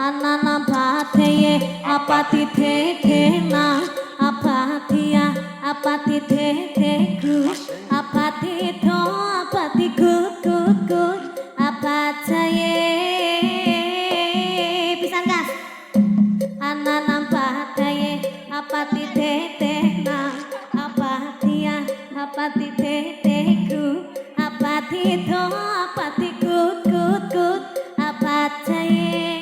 Anana bateye apati tetena apatia apati teteku apati to apati kut apacaye pisan gas Anana bateye apati tetena apatia apati teteku apati to apati kut apacaye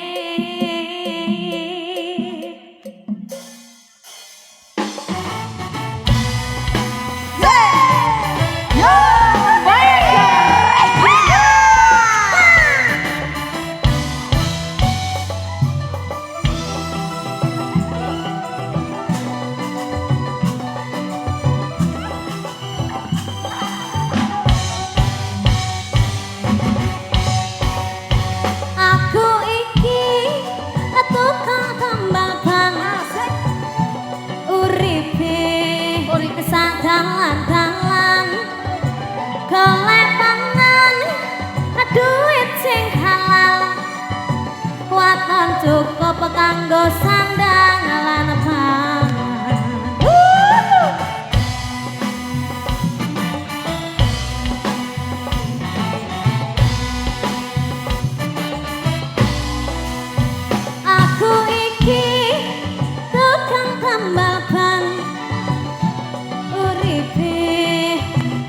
dalan-dalan kelepangan duit sing halal waton cukup kanggo sandang lan pangan aku iki tukang tambal ban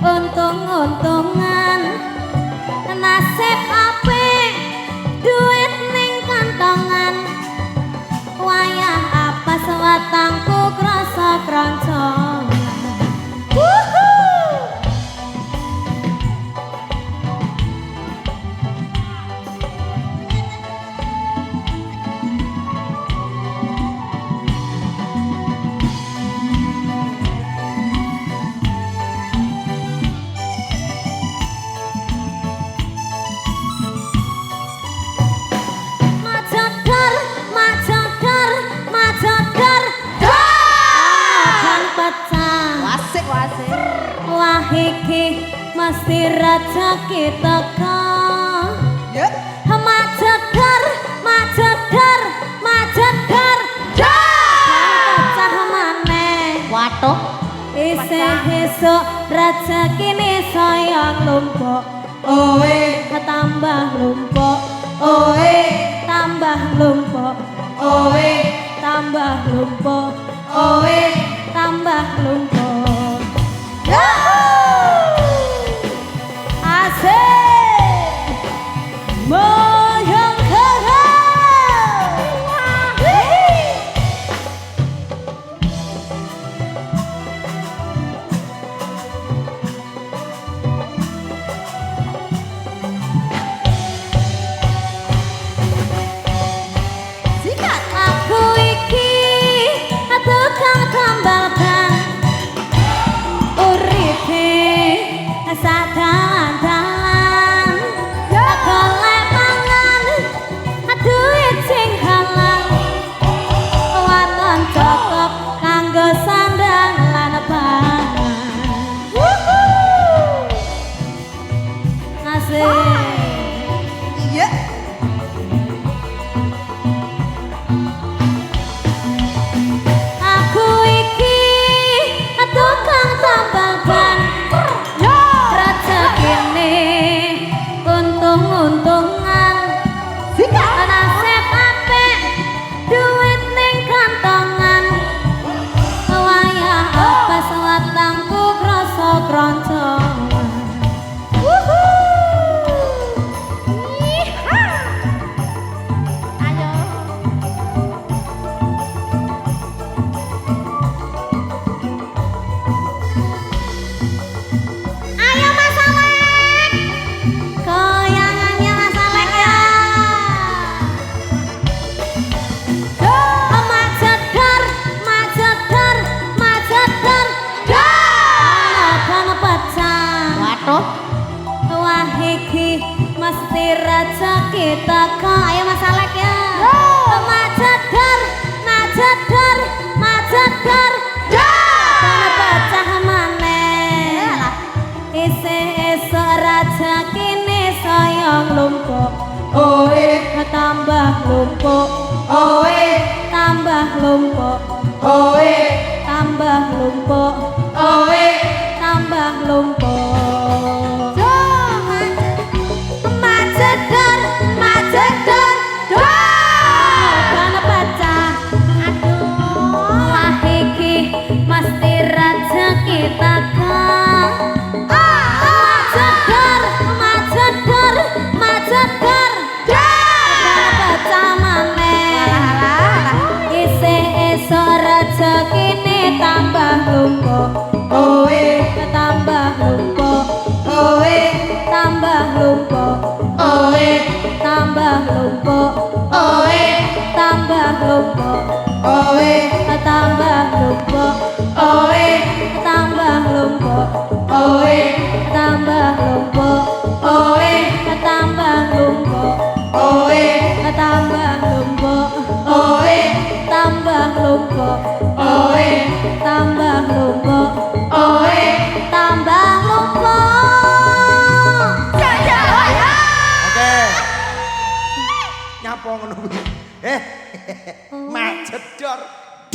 untung-untungan nasib apik duit ning kantongan wayah apa sewatangku krasa kroncongan wah iki mesti rezeki teko majedar pecah maneh waduh isih esuk rezekine saya nglumpuk oe tambah nglumpuk oe tambah nglumpuk oe tambah nglumpuk oe tambah nglumpuk lumpuk oe tambah lumpuk oe tambah lumpuk oe tambah lumpuk macedor macedor dor pecah aduh iki mesti rezeki takang macedor macedor macedor pecah maneh isih esok rezekine tambah lumpuk oe tambah lumpuk oe tambah lumpuk oe tambah lumpuk oe tambah lumpuk oe tambah lumpuk oe tambah lumpuk oe tambah lumpuk oe tambah lumpuk oe tambah lumpuk oe tambah lumpuk oe tambah lumpuk oe tambah lumpuk oke nyapa ngono kuwi macet dor